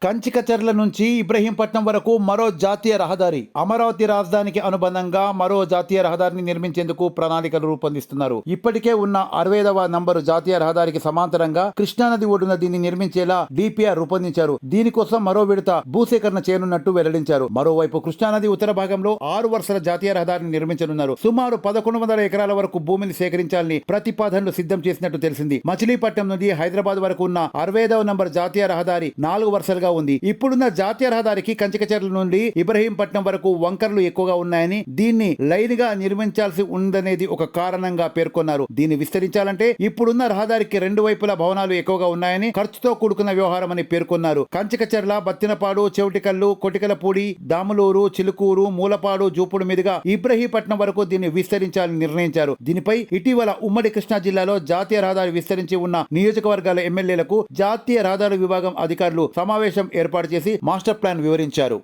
కంచికచర్ల నుంచి ఇబ్రహీంపట్నం వరకు మరో జాతీయ రహదారి. అమరావతి రాజధానికి అనుబంధంగా మరో జాతీయ రహదారిని నిర్మించేందుకు ప్రణాళికలు రూపొందిస్తున్నారు. ఇప్పటికే ఉన్న 60వ నంబరు జాతీయ రహదారికి సమాంతరంగా కృష్ణానది ఒడ్డున దీన్ని నిర్మించేలా డిపిఆర్ రూపొందించారు. దీనికోసం మరో విడత భూసేకరణ చేయనున్నట్టు వెల్లడించారు. మరోవైపు కృష్ణానది ఉత్తర భాగంలో 6 వరుసల జాతీయ రహదారిని నిర్మించనున్నారు. సుమారు 1100 ఎకరాల వరకు భూమిని సేకరించాలని ప్రతిపాదనలు సిద్ధం చేసినట్టు తెలిసింది. మచిలీపట్నం నుండి హైదరాబాద్ వరకు ఉన్న 60వ నంబర్ జాతీయ రహదారి 4 వరుసలుగా ఉంది. ఇప్పుడున్న జాతీయ రహదారికి కంచికచర్ల నుండి ఇబ్రహీంపట్నం వరకు వంకర్లు ఎక్కువగా ఉన్నాయని, దీన్ని లైన్ గా నిర్మించాల్సి ఉందనేది ఒక కారణంగా పేర్కొన్నారు. దీన్ని విస్తరించాలంటే ఇప్పుడున్న రహదారికి 2 వైపులా భవనాలు ఎక్కువగా ఉన్నాయని, ఖర్చుతో కూడుకున్న వ్యవహారం అని పేర్కొన్నారు. కంచికచర్ల, బత్తినపాడు, చెవిటికల్లు, కొటికలపూడి, దాములూరు, చిలుకూరు, మూలపాడు, జూపుడు మీదుగా ఇబ్రహీంపట్నం వరకు దీన్ని విస్తరించాలని నిర్ణయించారు. దీనిపై ఇటీవల ఉమ్మడి కృష్ణా జిల్లాలో జాతీయ రహదారి విస్తరించి ఉన్న నియోజకవర్గాల ఎమ్మెల్యేలకు జాతీయ రహదారి విభాగం అధికారులు సమావేశం ఏర్పాటు చేసి మాస్టర్ ప్లాన్ వివరించారు.